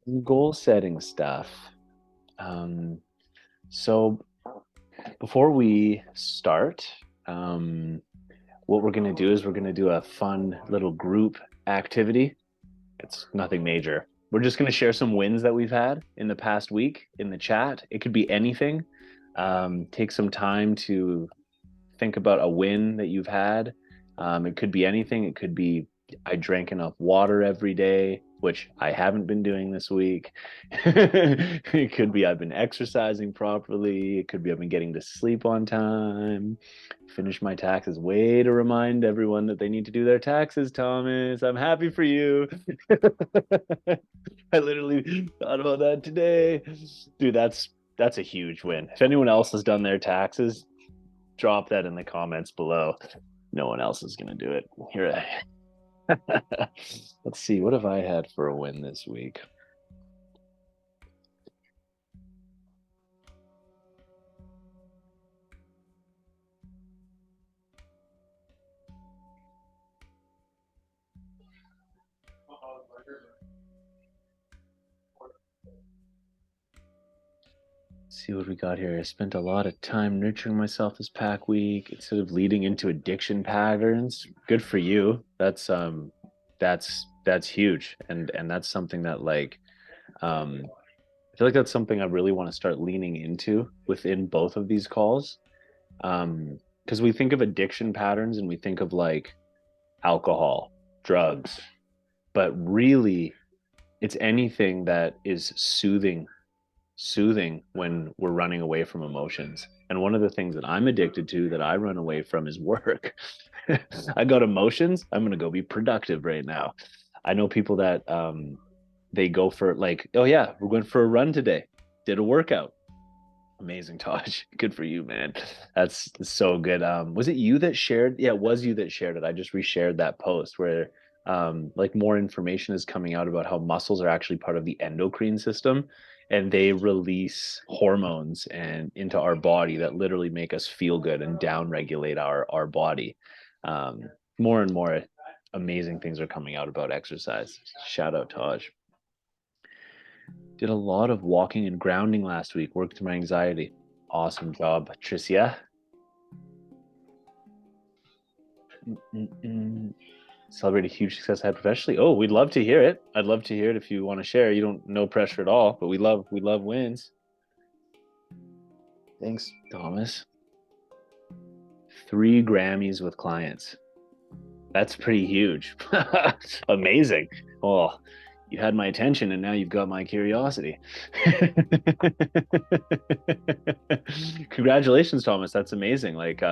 Some goal setting stuff. Um, so before we start, um, what we're going to do is we're going to do a fun little group activity. It's nothing major. We're just going to share some wins that we've had in the past week in the chat. It could be anything. Take some time to think about a win that you've had. It could be anything. It could be I drank enough water every day, which I haven't been doing this week. It could be I've been exercising properly. It could be I've been getting to sleep on time. Finish my taxes. Way to remind everyone that they need to do their taxes, Thomas. I'm happy for you. I literally thought about that today. Dude, that's a huge win. If anyone else has done their taxes, drop that in the comments below. No one else is going to do it. Here, let's see. What have I had for a win this week? See what we got here. I spent a lot of time nurturing myself this pack week instead of leading into addiction patterns. Good for you. That's huge. And that's something that I feel like that's something I really want to start leaning into within both of these calls. Because we think of addiction patterns and we think of like alcohol, drugs, but really it's anything that is soothing when we're running away from emotions. And one of the things that I'm addicted to that I run away from is work. I got emotions. I'm going to go be productive right now. I know people that they go for like, oh yeah, we're going for a run today. Did a workout. Amazing, Tosh. Good for you, man. That's so good. Was it you that shared? Yeah, it was you that shared it. I just reshared that post where like more information is coming out about how muscles are actually part of the endocrine system and they release hormones and into our body that literally make us feel good and down regulate our body. Um, more and more amazing things are coming out about exercise. Shout out Taj. Did a lot of walking and grounding last week, worked through my anxiety. Awesome job, Tricia. Celebrate a huge success I had professionally. Oh, we'd love to hear it. I'd love to hear it if you want to share. You don't no pressure at all, but we love wins. Thanks, Thomas. 3 Grammys with clients. That's pretty huge. Amazing. Oh, you had my attention and now you've got my curiosity. Congratulations, Thomas. That's amazing. Like,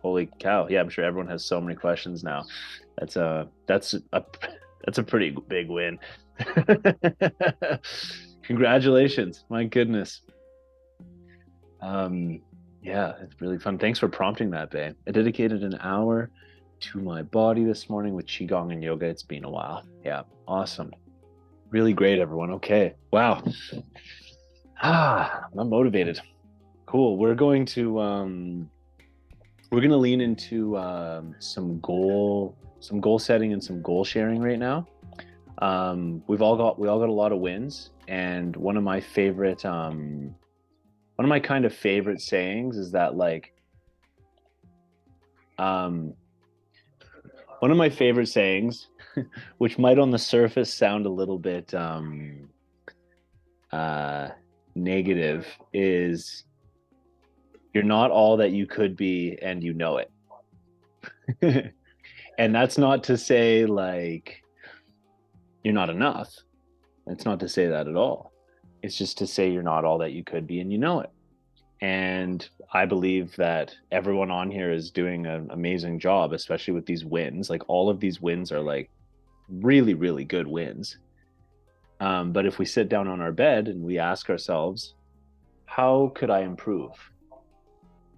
holy cow. Yeah, I'm sure everyone has so many questions now. That's a pretty big win. Congratulations. My goodness. Um, yeah, it's really fun. Thanks for prompting that, babe. I dedicated an hour to my body this morning with Qigong and yoga. It's been a while. Yeah, awesome. Really great, everyone. Okay. Wow. I'm motivated. Cool. We're going to lean into some goal setting and some goal sharing right now. We all got a lot of wins, and one of my kind of favorite sayings is that like um one of my favorite sayings, which might on the surface sound a little bit uh negative, is you're not all that you could be and you know it. And that's not to say like you're not enough. It's not to say that at all. It's just to say you're not all that you could be and you know it. And I believe that everyone on here is doing an amazing job, especially with these wins. Like all of these wins are like really, really good wins. But if we sit down on our bed and we ask ourselves, how could I improve?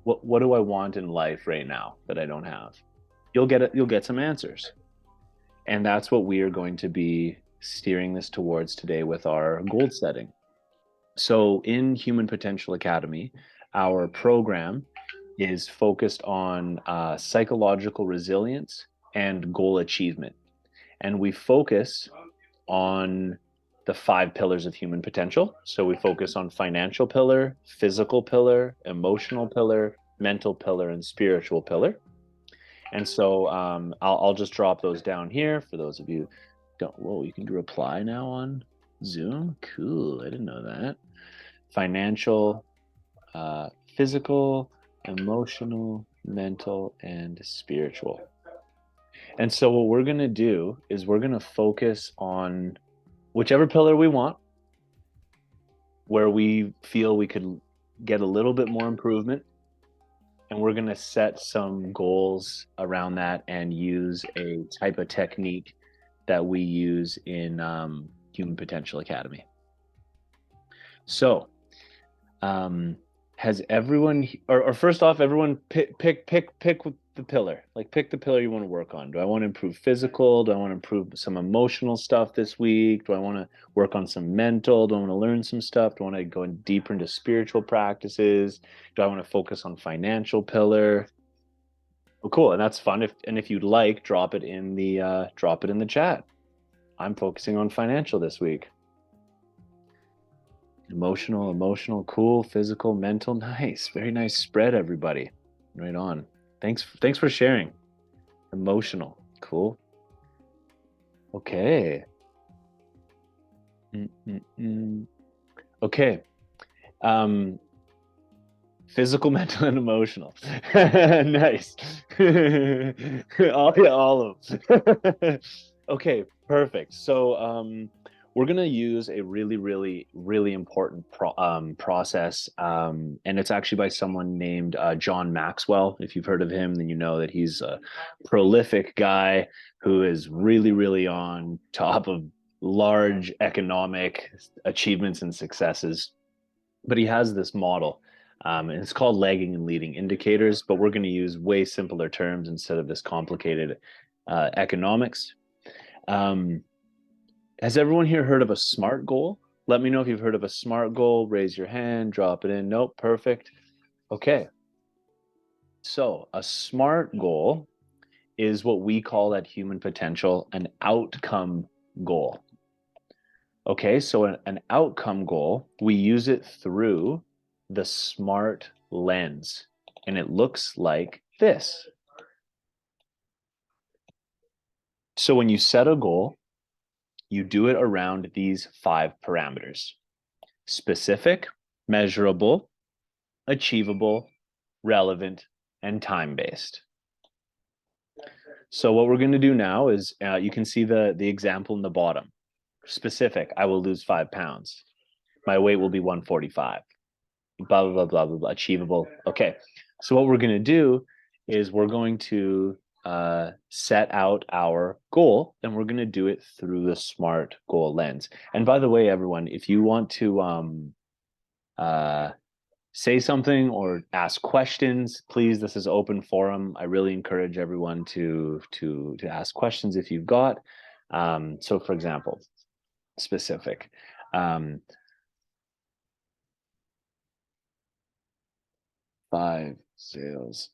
What do I want in life right now that I don't have? You'll get some answers. And that's what we are going to be steering this towards today with our goal setting. So in Human Potential Academy, our program is focused on psychological resilience and goal achievement. And we focus on the 5 pillars of human potential. So we focus on financial pillar, physical pillar, emotional pillar, mental pillar, and spiritual pillar. And so I'll just drop those down here for those of you who don't. Whoa, you can reply now on Zoom. Cool. I didn't know that. Financial, physical, emotional, mental, and spiritual. And so what we're going to do is we're going to focus on whichever pillar we want, where we feel we could get a little bit more improvement. And we're going to set some goals around that and use a type of technique that we use in Human Potential Academy. So, has everyone, or first off, everyone pick the pillar. Like, pick the pillar you want to work on. Do I want to improve physical? Do I want to improve some emotional stuff this week? Do I want to work on some mental? Do I want to learn some stuff? Do I want to go deeper into spiritual practices? Do I want to focus on financial pillar? Oh, cool, and that's fun. If you'd like, drop it in the chat. I'm focusing on financial this week. Emotional, cool, physical, mental, nice. Very nice spread, everybody. Right on. Thanks for sharing. Emotional, cool. Okay. Okay. Physical, mental, and emotional. Nice. All of them. Okay, perfect. So we're gonna use a really important process, and it's actually by someone named John Maxwell. If you've heard of him, then you know that he's a prolific guy who is really on top of large economic achievements and successes. But he has this model, and it's called lagging and leading indicators, but we're going to use way simpler terms instead of this complicated economics. Has everyone here heard of a SMART goal? Let me know if you've heard of a SMART goal. Raise your hand, drop it in. Nope, perfect. Okay. So a SMART goal is what we call at Human Potential an outcome goal. Okay, so an outcome goal, we use it through the SMART lens, and it looks like this. So when you set a goal, you do it around these 5 parameters: specific, measurable, achievable, relevant, and time-based. So what we're going to do now is you can see the example in the bottom. Specific, I will lose 5 pounds. My weight will be 145. Blah, blah, blah, blah, blah, blah. Achievable. Okay. So what we're going to do is we're going to set out our goal, and we're going to do it through the SMART goal lens. And by the way, everyone, if you want to say something or ask questions, please, this is open forum. I really encourage everyone to ask questions if you've got. So for example, specific. 5 sales.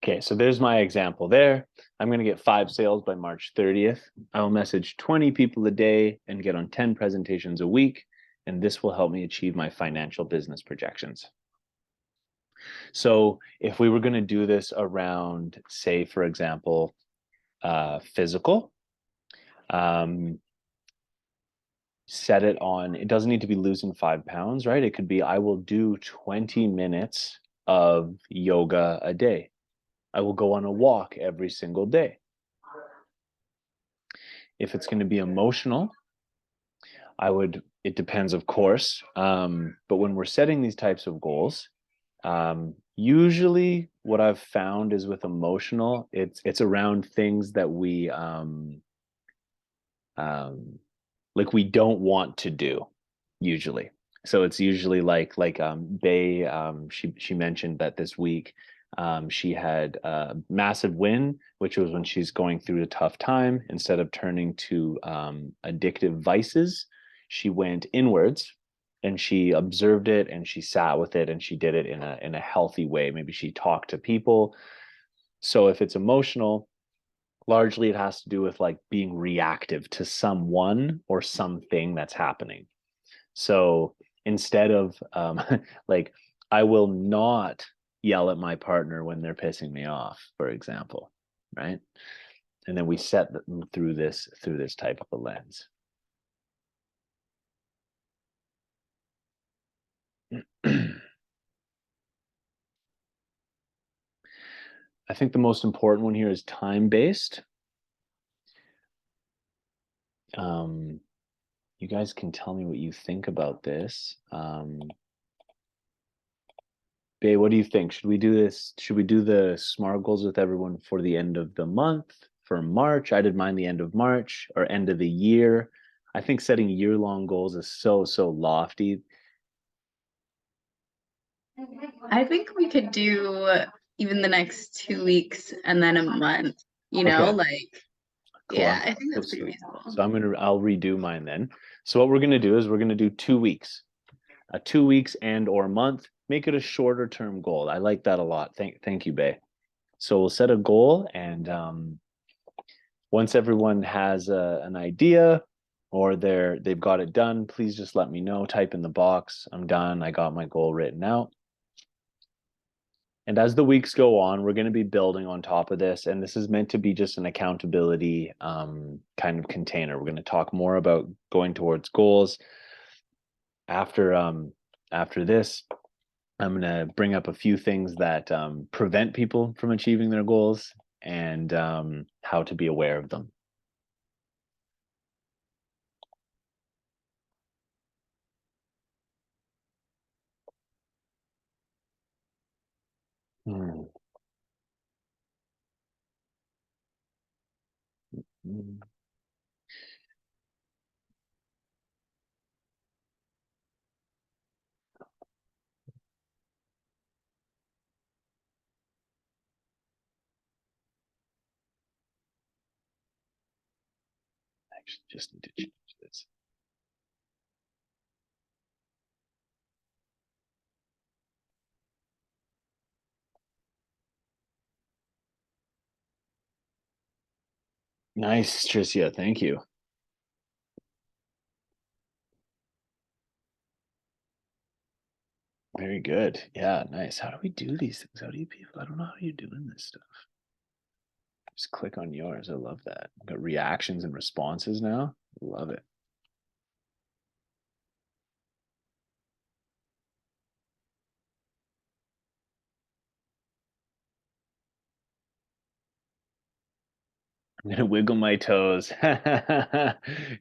Okay, so there's my example there. I'm going to get 5 sales by March 30th. I will message 20 people a day and get on 10 presentations a week, and this will help me achieve my financial business projections. So if we were going to do this around, say, for example, physical, set it on, it doesn't need to be losing 5 pounds, right? It could be, I will do 20 minutes of yoga a day. I will go on a walk every single day. If it's going to be emotional, it depends, of course. But when we're setting these types of goals, usually what I've found is with emotional, it's around things that like we don't want to do usually. So it's usually like Bay, she mentioned that this week she had a massive win, which was when she's going through a tough time. Instead of turning to addictive vices, she went inwards and she observed it and she sat with it and she did it in a healthy way. Maybe she talked to people. So if it's emotional, largely it has to do with like being reactive to someone or something that's happening. So instead of like, I will not yell at my partner when they're pissing me off, for example, right? And then we set them through this type of a lens. I think the most important one here is time based. You guys can tell me what you think about this. Babe, what do you think? Should we do this? Should we do the SMART goals with everyone for the end of the month, for March? I did mine the end of March or end of the year. I think setting year-long goals is so lofty. I think we could do even the next 2 weeks and then a month, Okay, like, cool. yeah, I think that's pretty So reasonable. I'll redo mine then. So what we're gonna do is we're gonna do 2 weeks, 2 weeks and or month. Make it a shorter term goal. I like that a lot. Thank you, Bay. So we'll set a goal, and once everyone has an idea or they've got it done, please just let me know. Type in the box, I'm done. I got my goal written out. And as the weeks go on, we're going to be building on top of this. And this is meant to be just an accountability kind of container. We're going to talk more about going towards goals after this. I'm going to bring up a few things that prevent people from achieving their goals and how to be aware of them. Hmm. Hmm. Actually, just need to change this. Nice, Tricia. Thank you. Very good. Yeah, nice. How do we do these things? How do you people? I don't know how you're doing this stuff. Just click on yours. I love that. We've got reactions and responses now. Love it. I'm gonna wiggle my toes.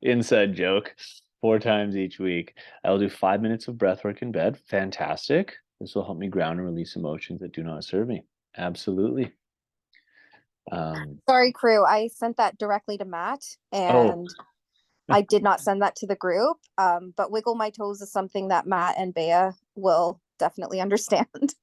Inside joke. 4 times each week. I'll do 5 minutes of breath work in bed. Fantastic. This will help me ground and release emotions that do not serve me. Absolutely. Sorry, crew. I sent that directly to Matt, Oh, and I did not send that to the group. But wiggle my toes is something that Matt and Bea will definitely understand.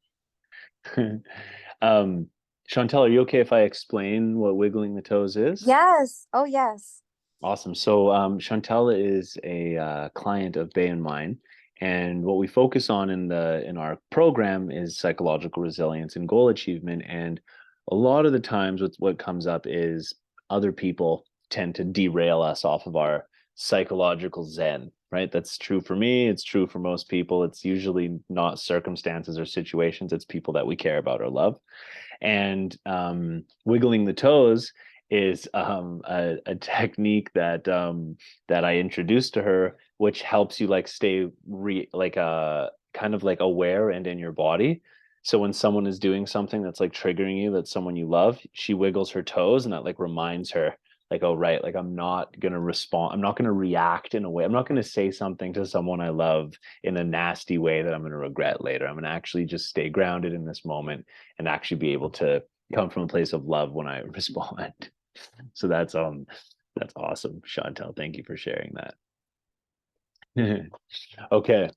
um, Chantel, are you okay if I explain what wiggling the toes is? Yes. Oh, yes. Awesome. So Chantel is a client of Bay and mine, and what we focus on in our program is psychological resilience and goal achievement. And a lot of the times, what comes up is other people tend to derail us off of our psychological zen. Right? That's true for me. It's true for most people. It's usually not circumstances or situations. It's people that we care about or love. And wiggling the toes is a technique that I introduced to her, which helps you like stay kind of like aware and in your body. So when someone is doing something that's like triggering you, that's someone you love, she wiggles her toes and that like reminds her, like, oh, right, like I'm not going to respond. I'm not going to react in a way. I'm not going to say something to someone I love in a nasty way that I'm going to regret later. I'm going to actually just stay grounded in this moment and actually be able to come from a place of love when I respond. So that's awesome, Chantel. Thank you for sharing that. Okay.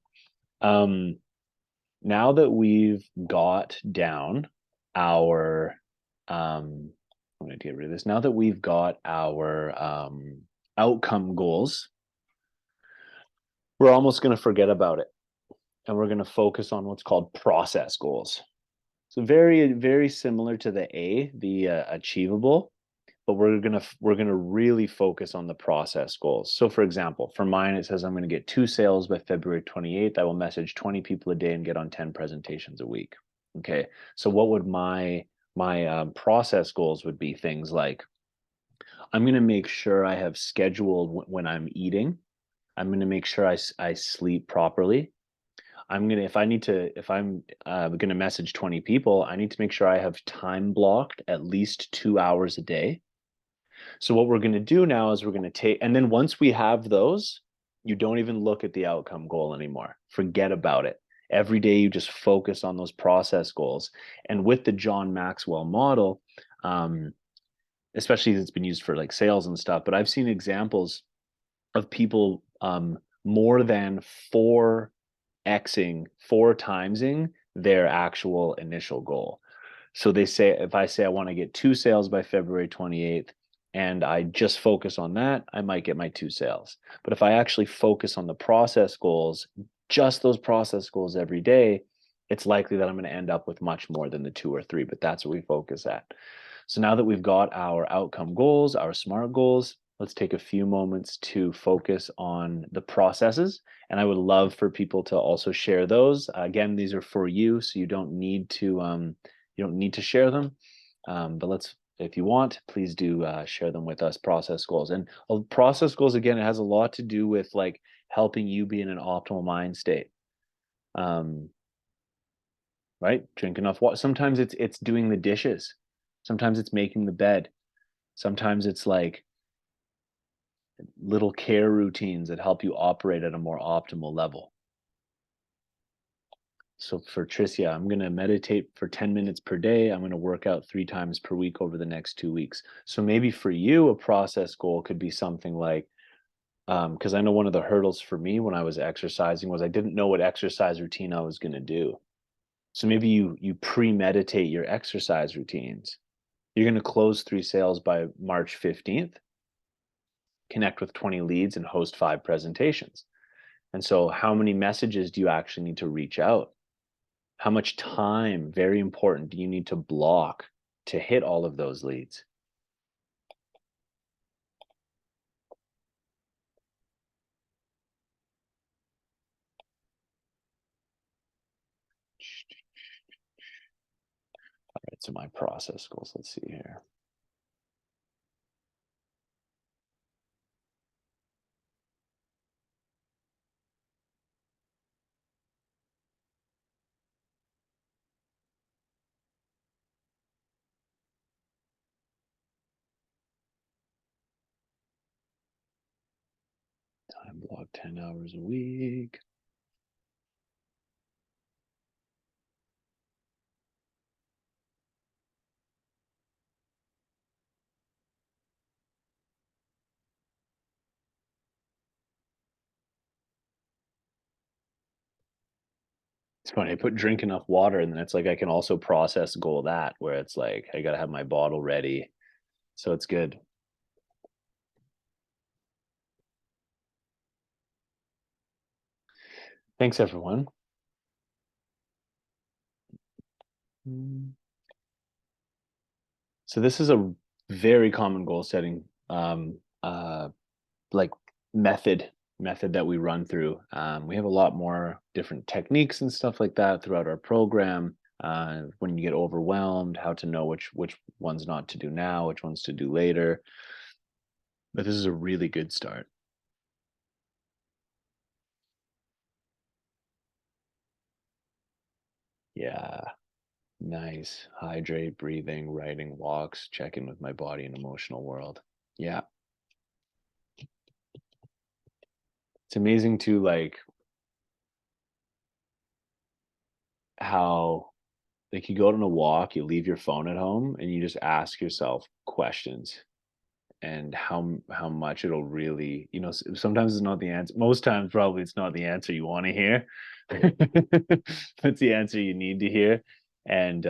Now that we've got down our I'm going to get rid of this. Now that we've got our outcome goals, we're almost going to forget about it. And we're going to focus on what's called process goals. So very, very similar to the A, the achievable, but we're gonna really focus on the process goals. So for example, for mine, it says I'm gonna get 2 sales by February 28th. I will message 20 people a day and get on 10 presentations a week. Okay, so what would my process goals would be things like, I'm gonna make sure I have scheduled when I'm eating. I'm gonna make sure I sleep properly. If I'm gonna message 20 people, I need to make sure I have time blocked at least 2 hours a day. So what we're going to do now is we're going to take, and then once we have those, you don't even look at the outcome goal anymore. Forget about it. Every day you just focus on those process goals. And with the John Maxwell model, especially it's been used for like sales and stuff, but I've seen examples of people more than 4xing, 4 timesing their actual initial goal. So they say, if I say I want to get 2 sales by February 28th, and I just focus on that, I might get my 2 sales. But if I actually focus on the process goals, just those process goals every day, it's likely that I'm going to end up with much more than the 2 or 3, but that's what we focus at. So now that we've got our outcome goals, our SMART goals, let's take a few moments to focus on the processes. And I would love for people to also share those. Again, these are for you, so you don't need to share them. But let's, if you want, please do share them with us, process goals. And process goals, again, it has a lot to do with like helping you be in an optimal mind state. Right? Drink enough water. Sometimes it's doing the dishes. Sometimes it's making the bed. Sometimes it's like little care routines that help you operate at a more optimal level. So for Tricia, I'm going to meditate for 10 minutes per day. I'm going to work out 3 times per week over the next 2 weeks. So maybe for you, a process goal could be something like, because I know one of the hurdles for me when I was exercising was I didn't know what exercise routine I was going to do. So maybe you premeditate your exercise routines. You're going to close 3 sales by March 15th, connect with 20 leads, and host 5 presentations. And so how many messages do you actually need to reach out? How much time, very important, do you need to block to hit all of those leads? All right, so my process goals, let's see here. Time block 10 hours a week. It's funny, I put drink enough water and then it's like I can also process goal that where it's like I gotta have my bottle ready. So it's good. Thanks everyone. So this is a very common goal setting like method that we run through. We have a lot more different techniques and stuff like that throughout our program. When you get overwhelmed, how to know which ones not to do now, which ones to do later. But this is a really good start. Yeah. Nice. Hydrate, breathing, writing, walks, check in with my body and emotional world. Yeah. It's amazing to like how like you go on a walk, you leave your phone at home and you just ask yourself questions and how much it'll really, you know, sometimes it's not the answer. Most times probably it's not the answer you want to hear. It's the answer you need to hear. And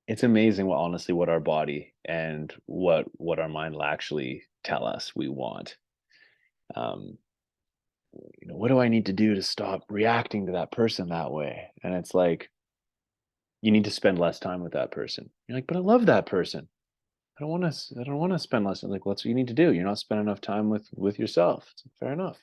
it's amazing what honestly what our body and what our mind will actually tell us we want. Um, you know, what do I need to do to stop reacting to that person that way? And it's like you need to spend less time with that person. You're like, but I love that person. I don't want to spend less. Like, what's what you need to do? You're not spending enough time with yourself. It's fair enough.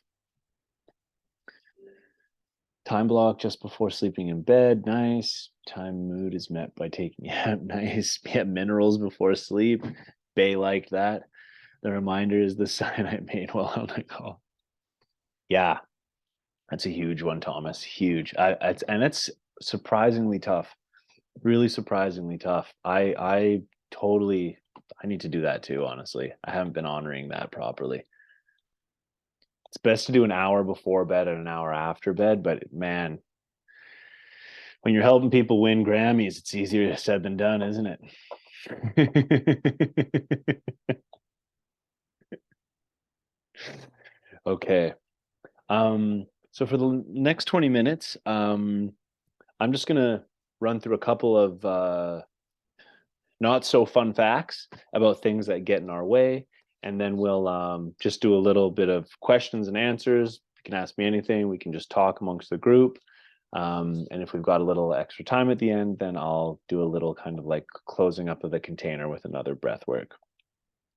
Time block just before sleeping in bed. Nice. Time mood is met by taking yeah, nice. Yeah, minerals before sleep. Bay liked that. The reminder is the sign I made while on the call. Yeah, that's a huge one, Thomas. Huge. And it's surprisingly tough. Really surprisingly tough. I totally I need to do that too, honestly. I haven't been honoring that properly. It's best to do an hour before bed and an hour after bed, but man, when you're helping people win Grammys, it's easier said than done, isn't it? Okay. So for the next 20 minutes, I'm just gonna run through a couple of not so fun facts about things that get in our way, and then we'll just do a little bit of questions and answers. You can ask me anything. We can just talk amongst the group. And if we've got a little extra time at the end, then I'll do a little kind of like closing up of the container with another breath work.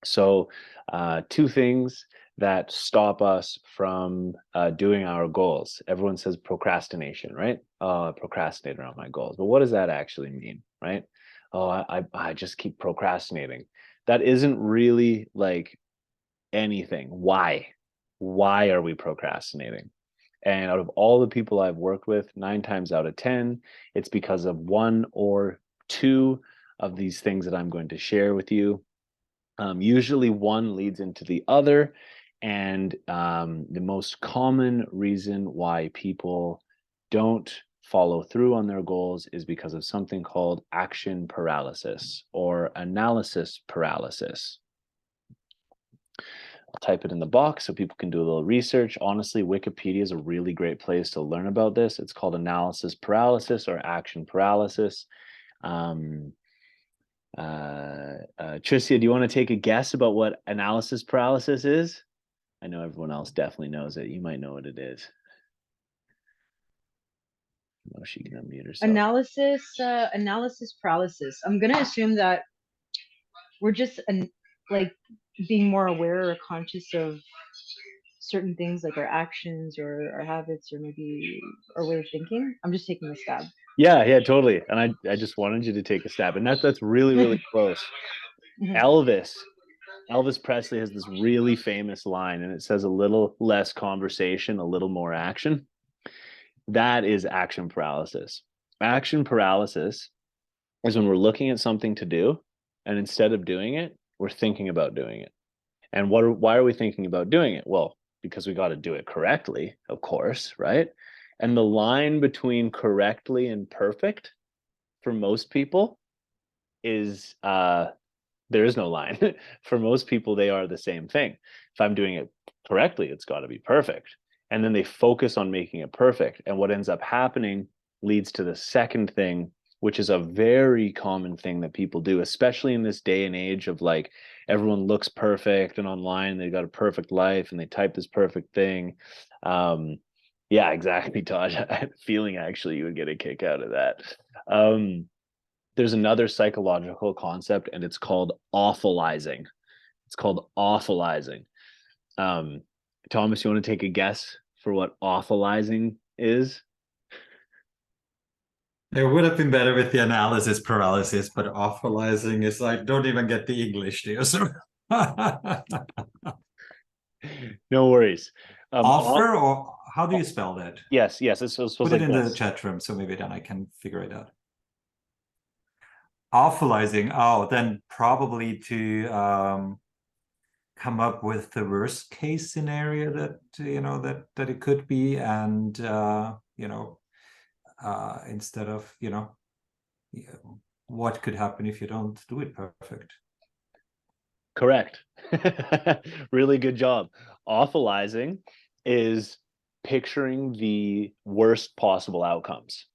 So, two things that stop us from doing our goals. Everyone says procrastination, right? I procrastinate around my goals. But what does that actually mean, right? Oh, I just keep procrastinating. That isn't really like anything. Why? Why are we procrastinating? And out of all the people I've worked with, 9 times out of 10, it's because of one or two of these things that I'm going to share with you. Usually one leads into the other. And the most common reason why people don't follow through on their goals is because of something called action paralysis or analysis paralysis. I'll type it in the box so people can do a little research. Honestly, Wikipedia is a really great place to learn about this. It's called analysis paralysis or action paralysis. Tricia, do you want to take a guess about what analysis paralysis is? I know everyone else definitely knows it. You might know what it is. No, she can unmute herself. Analysis paralysis. I'm gonna assume that we're just like being more aware or conscious of certain things like our actions or our habits or maybe our way of thinking. I'm just taking a stab. Yeah, totally. And I just wanted you to take a stab. And that's really, really close. Elvis Presley has this really famous line, and it says a little less conversation, a little more action. That is action paralysis. Action paralysis is when we're looking at something to do, and instead of doing it, we're thinking about doing it. And why are we thinking about doing it? Well, because we got to do it correctly, of course, right? And the line between correctly and perfect for most people is there is no line. For most people, they are the same thing. If I'm doing it correctly, it's got to be perfect. And then they focus on making it perfect. And what ends up happening leads to the second thing, which is a very common thing that people do, especially in this day and age of like everyone looks perfect and online they've got a perfect life and they type this perfect thing. Yeah, exactly, Todd. I had a feeling actually you would get a kick out of that. There's another psychological concept and it's called awfulizing. It's called awfulizing. Thomas, you want to take a guess for what awfulizing is? It would have been better with the analysis paralysis, but awfulizing is like, don't even get the English there. So no worries. Offer or how do you spell that? Yes, it's supposed Put like it in this. the chat room, so maybe then I can figure it out. awfulizing. Oh, then probably to come up with the worst case scenario that that it could be, and instead of what could happen if you don't do it perfect. Correct. Really good job. Awfulizing is picturing the worst possible outcomes.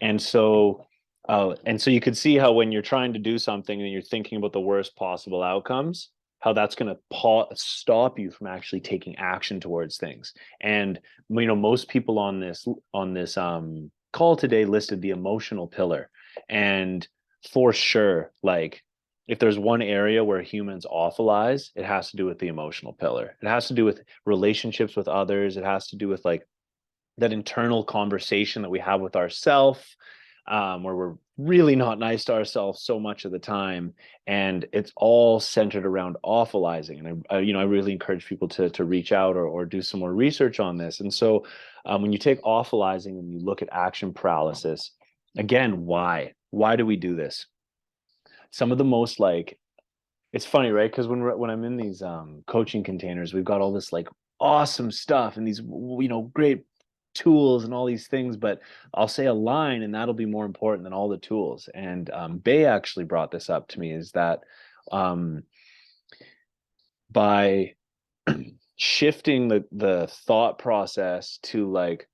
And so you could see how when you're trying to do something and you're thinking about the worst possible outcomes, how that's going to stop you from actually taking action towards things. And most people on this call today listed the emotional pillar, and for sure, like, if there's one area where humans awfulize, it has to do with the emotional pillar. It has to do with relationships with others. It has to do with like that internal conversation that we have with ourselves, where we're really not nice to ourselves so much of the time, and it's all centered around awfulizing. And I really encourage people to reach out or do some more research on this. And so, when you take awfulizing and you look at action paralysis, again, why do we do this? Some of the most, like, it's funny, right? Because when I'm in these coaching containers, we've got all this like awesome stuff and these great tools and all these things, but I'll say a line and that'll be more important than all the tools. And Bay actually brought this up to me, is that by shifting the thought process to like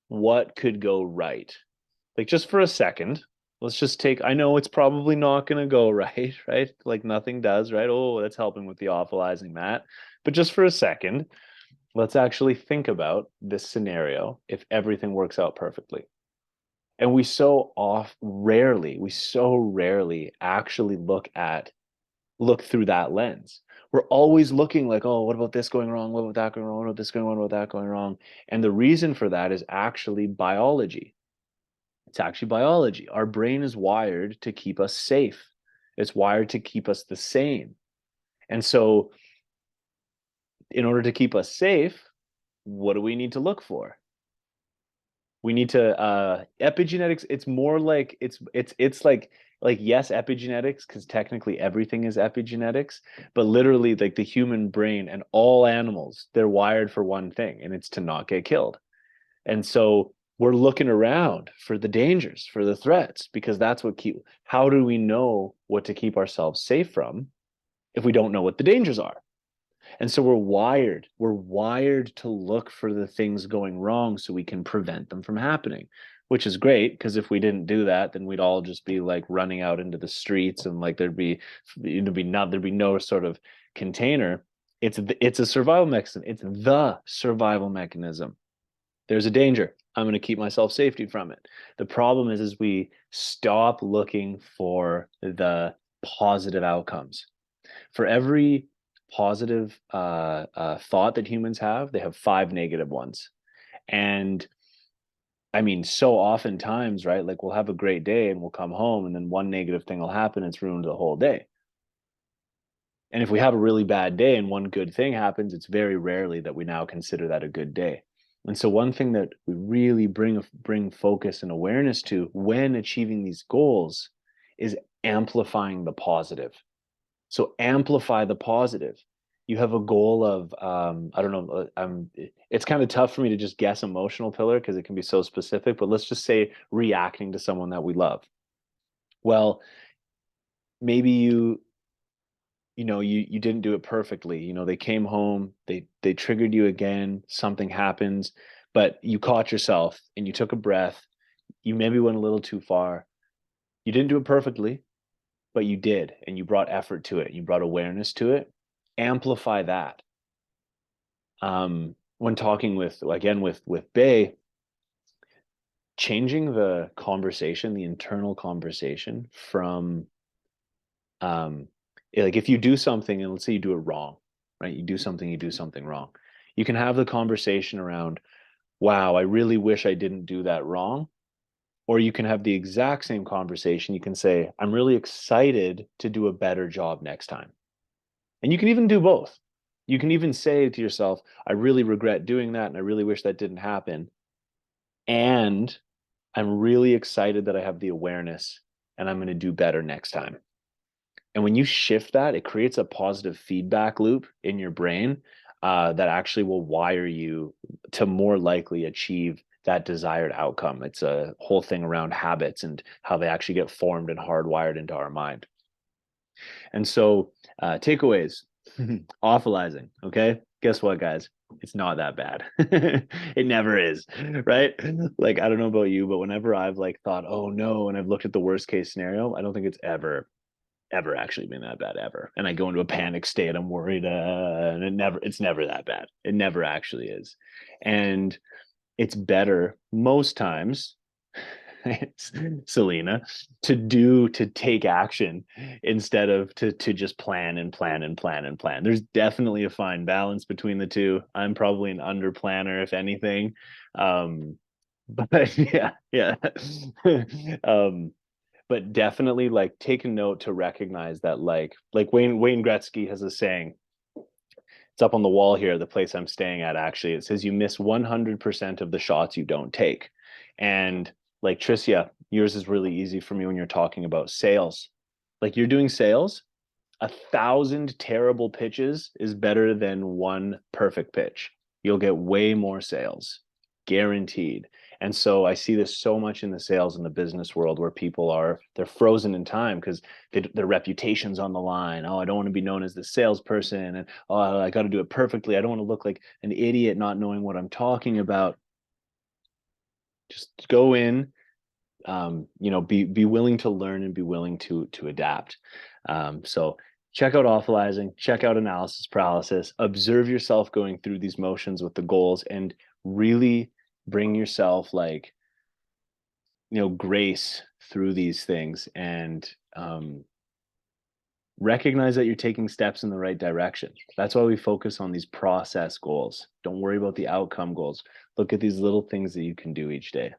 what could go right, like just for a second, let's just take, I know it's probably not going to go right, right? Like nothing does, right? Oh, that's helping with the awfulizing, Matt. But just for a second, let's actually think about this scenario if everything works out perfectly. And we so rarely actually look through that lens. We're always looking like, oh, what about this going wrong? What about that going wrong? What about this going wrong? What about that going wrong? And the reason for that is actually biology. It's actually biology. Our brain is wired to keep us safe. It's wired to keep us the same. And so in order to keep us safe, what do we need to look for? We need to epigenetics. It's more like it's like yes, epigenetics, because technically everything is epigenetics, but literally like the human brain and all animals, they're wired for one thing, and it's to not get killed. And so we're looking around for the dangers, for the threats, because that's how do we know what to keep ourselves safe from if we don't know what the dangers are? And so we're wired to look for the things going wrong so we can prevent them from happening, which is great, because if we didn't do that, then we'd all just be like running out into the streets, and like there'd be no sort of container. It's a survival mechanism. It's the survival mechanism. There's a danger. I'm going to keep myself safety from it. The problem is we stop looking for the positive outcomes. For every positive thought that humans have, they have 5 negative ones. And I mean, so oftentimes, right? Like we'll have a great day and we'll come home and then one negative thing will happen. And it's ruined the whole day. And if we have a really bad day and one good thing happens, it's very rarely that we now consider that a good day. And so one thing that we really bring focus and awareness to when achieving these goals is amplifying the positive. So amplify the positive. You have a goal of, I don't know, it's kind of tough for me to just guess emotional pillar because it can be so specific, but let's just say reacting to someone that we love. Well, maybe you didn't do it perfectly. They came home, they triggered you again, something happens, but you caught yourself and you took a breath. You maybe went a little too far. You didn't do it perfectly, but you did, and you brought effort to it. You brought awareness to it. Amplify that. When talking with Bay, changing the conversation, the internal conversation from like if you do something and let's say you do it wrong, right? You do something wrong. You can have the conversation around, wow, I really wish I didn't do that wrong. Or you can have the exact same conversation. You can say, I'm really excited to do a better job next time. And you can even do both. You can even say to yourself, I really regret doing that and I really wish that didn't happen. And I'm really excited that I have the awareness and I'm going to do better next time. And when you shift that, it creates a positive feedback loop in your brain that actually will wire you to more likely achieve that desired outcome. It's a whole thing around habits and how they actually get formed and hardwired into our mind. And so takeaways, awfulizing, okay? Guess what, guys? It's not that bad. It never is, right? Like, I don't know about you, but whenever I've like thought, oh no, and I've looked at the worst case scenario, I don't think it's ever actually been that bad ever. And I go into a panic state. I'm worried, and it's never that bad. It never actually is. And it's better most times, Selena, to take action instead of to just plan and plan and plan and plan. There's definitely a fine balance between the two. I'm probably an under planner, if anything. But yeah. But definitely like take a note to recognize that like Wayne Gretzky has a saying. It's up on the wall here, the place I'm staying at, actually. It says you miss 100% of the shots you don't take. And like Tricia, yours is really easy for me when you're talking about sales. Like you're doing sales, 1,000 terrible pitches is better than one perfect pitch. You'll get way more sales, guaranteed. And so I see this so much in the sales and the business world where people they're frozen in time because their reputation's on the line. Oh, I don't want to be known as the salesperson. And oh, I got to do it perfectly. I don't want to look like an idiot not knowing what I'm talking about. Just go in, be willing to learn and be willing to adapt. So check out awfulizing, check out analysis paralysis, observe yourself going through these motions with the goals, and really bring yourself grace through these things, and recognize that you're taking steps in the right direction. That's why we focus on these process goals. Don't worry about the outcome goals. Look at these little things that you can do each day.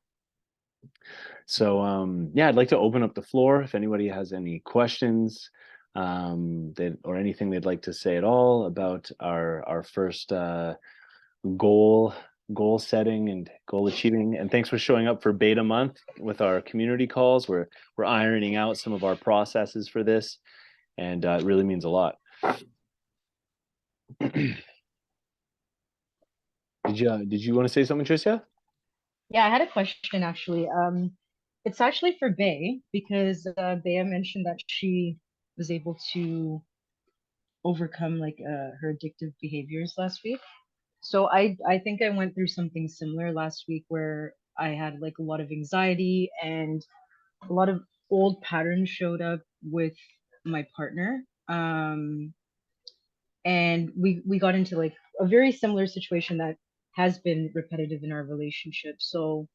So I'd like to open up the floor if anybody has any questions or anything they'd like to say at all about our first goal setting and goal achieving. And thanks for showing up for beta month with our community calls. We're ironing out some of our processes for this, and it really means a lot. Did you want to say something, Tricia? Yeah, I had a question actually. It's actually for Bay, because Bea mentioned that she was able to overcome her addictive behaviors last week. So I think I went through something similar last week where I had like a lot of anxiety and a lot of old patterns showed up with my partner. And we got into like a very similar situation that has been repetitive in our relationship. So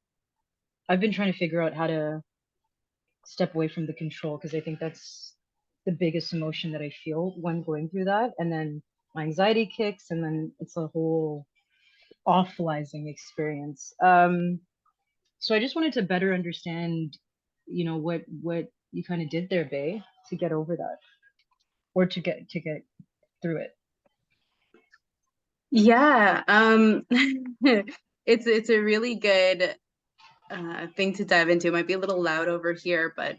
I've been trying to figure out how to step away from the control, because I think that's the biggest emotion that I feel when going through that. And then my anxiety kicks, and then it's a whole awfulizing experience. So I just wanted to better understand, what you kind of did there, Bay, to get over that, or to get through it. Yeah, it's a really good thing to dive into. It might be a little loud over here, but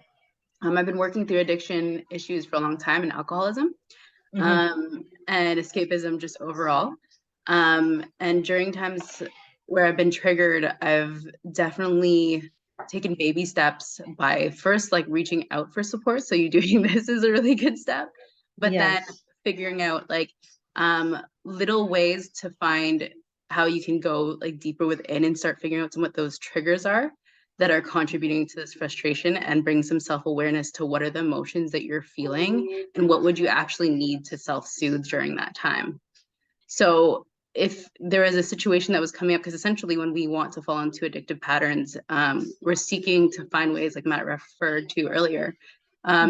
I've been working through addiction issues for a long time, and alcoholism, and escapism just overall. And during times where I've been triggered, I've definitely taken baby steps by first like reaching out for support. So you doing this is a really good step, but then figuring out like little ways to find how you can go like deeper within and start figuring out what those triggers are that are contributing to this frustration, and bring some self-awareness to what are the emotions that you're feeling and what would you actually need to self-soothe during that time. So if there is a situation that was coming up, because essentially when we want to fall into addictive patterns, we're seeking to find ways, like Matt referred to earlier,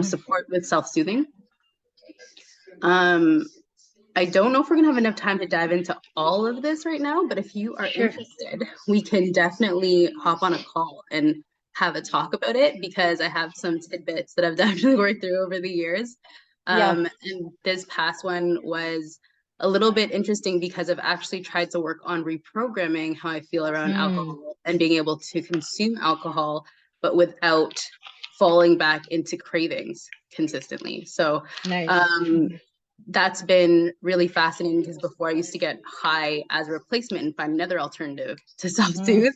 support with self-soothing. I don't know if we're gonna have enough time to dive into all of this right now, but if you are interested, we can definitely hop on a call and have a talk about it, because I have some tidbits that I've definitely worked through over the years. And this past one was a little bit interesting because I've actually tried to work on reprogramming how I feel around alcohol and being able to consume alcohol, but without falling back into cravings consistently. So Nice. that's been really fascinating, because before I used to get high as a replacement and find another alternative to self-soothe.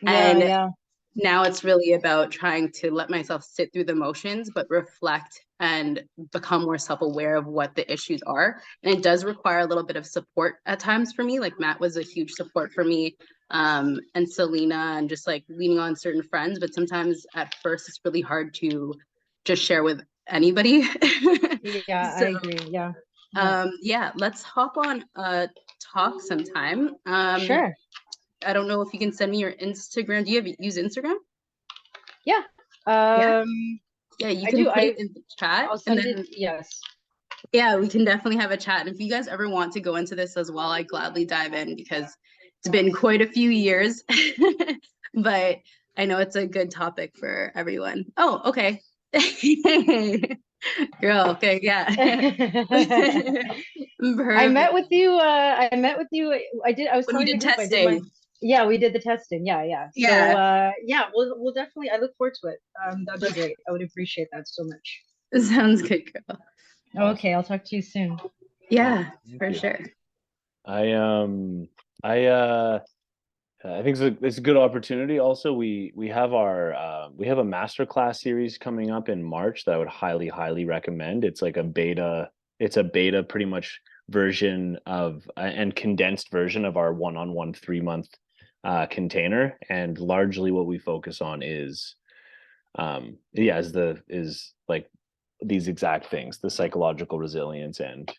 And Yeah. now it's really about trying to let myself sit through the motions, but reflect and become more self-aware of what the issues are. And it does require a little bit of support at times for me. Like Matt was a huge support for me, and Selena, and just like leaning on certain friends. But sometimes at first it's really hard to just share with anybody. Yeah, I agree. Yeah. Yeah, let's hop on a talk sometime. Sure. I don't know if you can send me your Instagram. Do you use Instagram? Yeah. Yeah, you I can do. put it in the chat. I'll And send then, it. Yes. yeah, we can definitely have a chat. And if you guys ever want to go into this as well, I gladly dive in, because it's been quite a few years. But I know it's a good topic for everyone. Oh, okay. Girl, okay, yeah. I met Perfect. with you. I was When we telling the did group I did my. testing. Yeah, we did the testing. Yeah. So Yeah, yeah, we'll definitely. I look forward to it. That'd be great. I would appreciate that so much. sounds good, girl. Okay, I'll talk to you soon. Yeah, Thank for you. sure. I think it's a good opportunity. Also, we have we have a masterclass series coming up in March that I would highly recommend. It's like a beta. It's a beta pretty much version of and condensed version of our one-on-one 3-month container. And largely what we focus on is is like these exact things, the psychological resilience and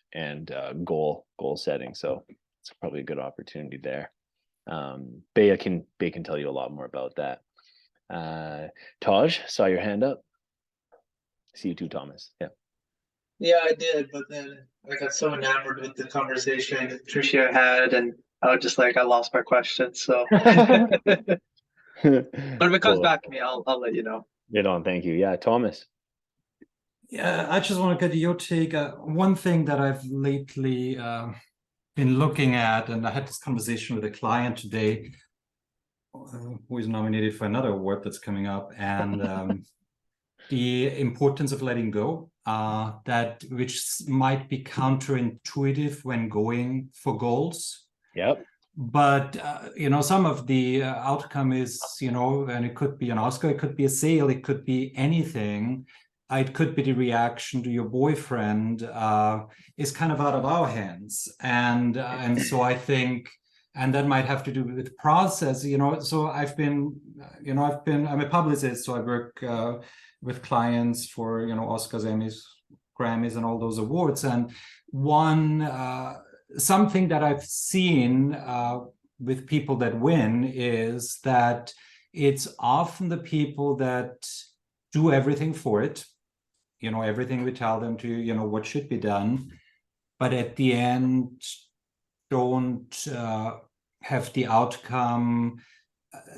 goal setting. So it's probably a good opportunity there. Bea can tell you a lot more about that. Taj, saw your hand up. See you too, Thomas. Yeah. Yeah, I did, but then I got so enamored with the conversation Tricia had, and I was just like, I lost my question. So, but if it comes back to me, I'll let you know. Right on. Thank you. Yeah, Thomas. Yeah, I just want to get your take. One thing that I've lately been looking at, and I had this conversation with a client today who is nominated for another award that's coming up, and the importance of letting go, that which might be counterintuitive when going for goals. Yep. But some of the outcome is, and it could be an Oscar, it could be a sale, it could be anything. It could be the reaction to your boyfriend is kind of out of our hands, and so I think, and that might have to do with process. So I'm a publicist, so I work with clients for Oscars, Emmys, Grammys, and all those awards. And something that I've seen with people that win is that it's often the people that do everything for it, everything we tell them to, what should be done, but at the end don't have the outcome.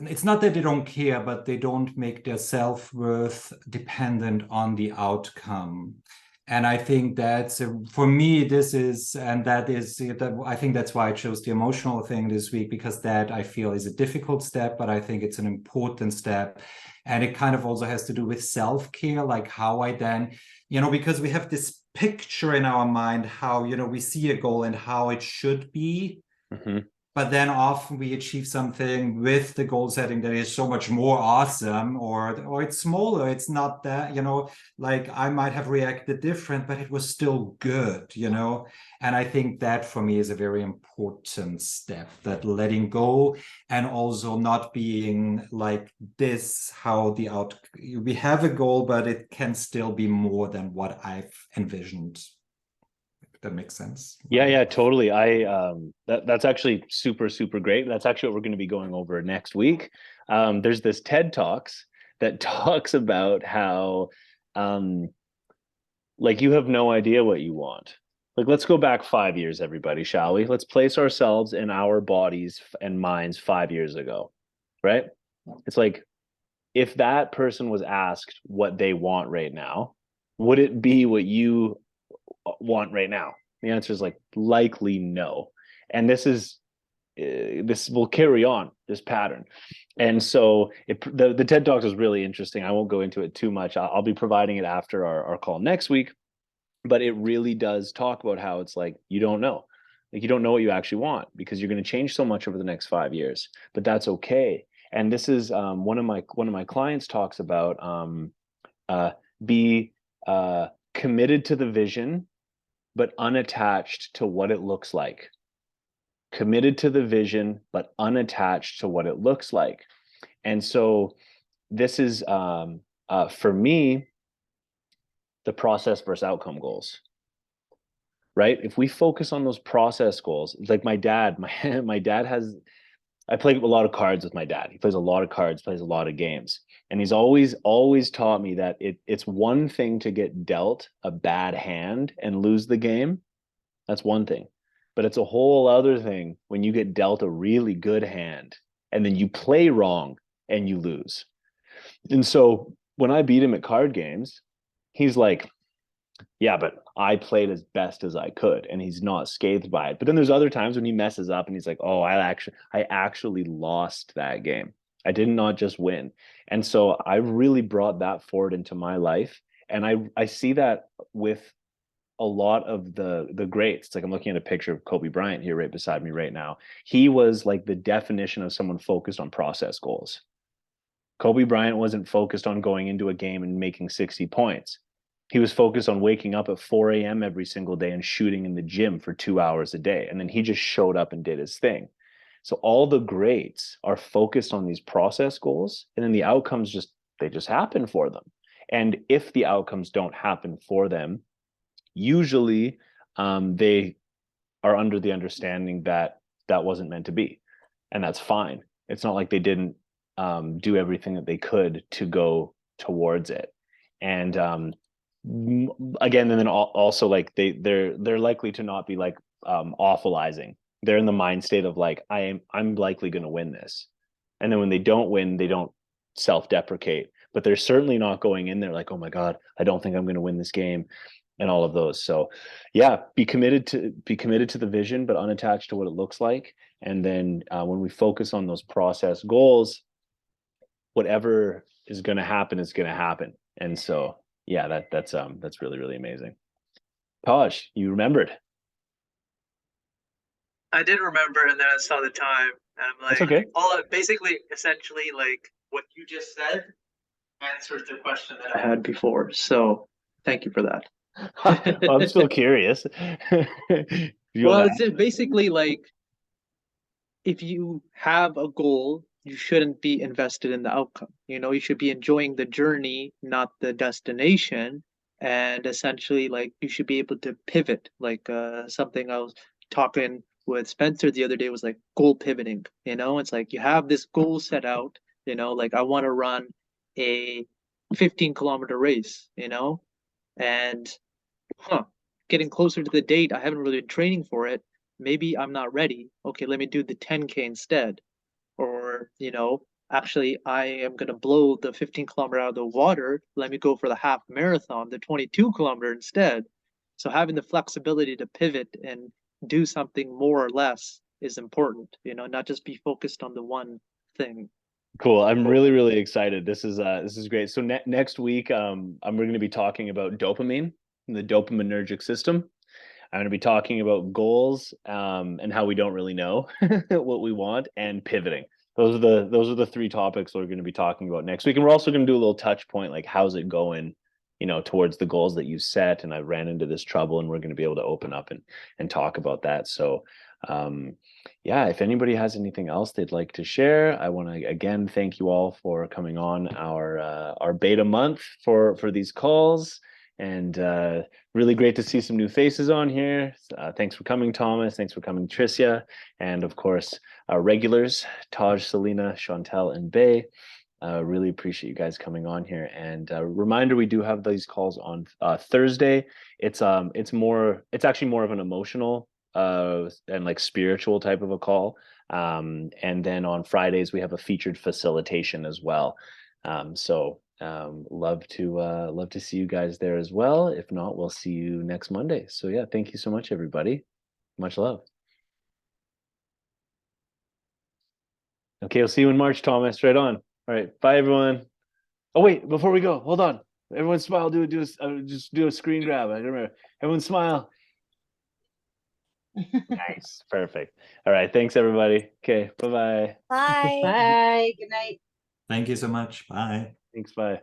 It's not that they don't care, but they don't make their self-worth dependent on the outcome. And I think that's for me, I think that's why I chose the emotional thing this week, because that I feel is a difficult step, but I think it's an important step. And it kind of also has to do with self-care, like how I then, because we have this picture in our mind, how, we see a goal and how it should be. Mm-hmm. But then often we achieve something with the goal setting that is so much more awesome, or it's smaller. It's not that, like I might have reacted different, but it was still good, And I think that for me is a very important step, that letting go, and also not being like this, we have a goal, but it can still be more than what I've envisioned. That makes sense. Yeah, totally. That's actually super great. That's actually what we're going to be going over next week. There's this TED Talks that talks about how like you have no idea what you want. Like, let's go back 5 years, everybody, shall we? Let's place ourselves in our bodies and minds 5 years ago, right? It's like, if that person was asked what they want right now, would it be what you want right now? The answer is likely no. And this will carry on this pattern. And so the TED Talks was really interesting. I won't go into it too much. I'll be providing it after our call next week, but it really does talk about how it's like, you don't know. Like, you don't know what you actually want because you're going to change so much over the next 5 years, but that's okay. And this is one of my clients talks about be committed to the vision, but unattached to what it looks like. Committed to the vision, but unattached to what it looks like. And so this is for me, the process versus outcome goals. Right? If we focus on those process goals, like my dad has, I play a lot of cards with my dad. He plays a lot of cards, plays a lot of games. And he's always taught me that it's one thing to get dealt a bad hand and lose the game. That's one thing. But it's a whole other thing when you get dealt a really good hand and then you play wrong and you lose. And so when I beat him at card games, he's like, yeah, but I played as best as I could, and he's not scathed by it. But then there's other times when he messes up and he's like, oh, I actually lost that game. I did not just win. And so I really brought that forward into my life. And I see that with a lot of the greats. It's like I'm looking at a picture of Kobe Bryant here right beside me right now. He was like the definition of someone focused on process goals. Kobe Bryant wasn't focused on going into a game and making 60 points. He was focused on waking up at 4 a.m. every single day and shooting in the gym for 2 hours a day. And then he just showed up and did his thing. So all the greats are focused on these process goals, and then the outcomes they just happen for them. And if the outcomes don't happen for them, usually they are under the understanding that that wasn't meant to be, and that's fine. It's not like they didn't do everything that they could to go towards it. And again, and then also like they're likely to not be like awfulizing. They're in the mind state of like, I'm likely going to win this, and then when they don't win, they don't self-deprecate. But they're certainly not going in there like, oh my God, I don't think I'm going to win this game, and all of those. So yeah, be committed to the vision, but unattached to what it looks like. And then when we focus on those process goals, whatever is going to happen is going to happen. And so yeah, that's really, really amazing. Taj, you remembered. I did remember, and then I saw the time, and I'm like, That's okay. Basically, essentially, like what you just said answers the question that I had before. So thank you for that. I'm still curious. Well, it's basically like if you have a goal, you shouldn't be invested in the outcome. You should be enjoying the journey, not the destination. And essentially, like you should be able to pivot. Like something I was talking with Spencer the other day was like goal pivoting. It's like you have this goal set out. Like I want to run a 15-kilometer race. And getting closer to the date, I haven't really been training for it. Maybe I'm not ready. Okay, let me do the 10K instead. Or, actually, I am going to blow the 15-kilometer out of the water. Let me go for the half marathon, the 22-kilometer instead. So having the flexibility to pivot and do something more or less is important, not just be focused on the one thing. Cool. I'm really, really excited. This is great. So next week, we're going to be talking about dopamine, the dopaminergic system. I'm going to be talking about goals and how we don't really know what we want, and pivoting. Those are the three topics we're going to be talking about next week. And we're also going to do a little touch point, like how's it going, towards the goals that you set. And I ran into this trouble, and we're going to be able to open up and talk about that. So yeah, if anybody has anything else they'd like to share, I want to again thank you all for coming on our beta month for these calls. And really great to see some new faces on here. Thanks for coming, Thomas. Thanks for coming, Tricia. And of course, our regulars, Taj, Selena, Chantel, and Bay. Really appreciate you guys coming on here. And reminder, we do have these calls on Thursday. It's actually more of an emotional and like spiritual type of a call. And then on Fridays, we have a featured facilitation as well. So love to see you guys there as well. If not, we'll see you next Monday. So yeah, thank you so much, everybody. Much love. Okay, we'll see you in March, Thomas. Right on. All right, bye everyone. Oh wait, before we go, hold on. Everyone smile. Just do a screen grab. I don't remember. Everyone smile. Nice, perfect. All right, thanks everybody. Okay, bye bye. Bye. Bye. Good night. Thank you so much. Bye. Thanks, bye.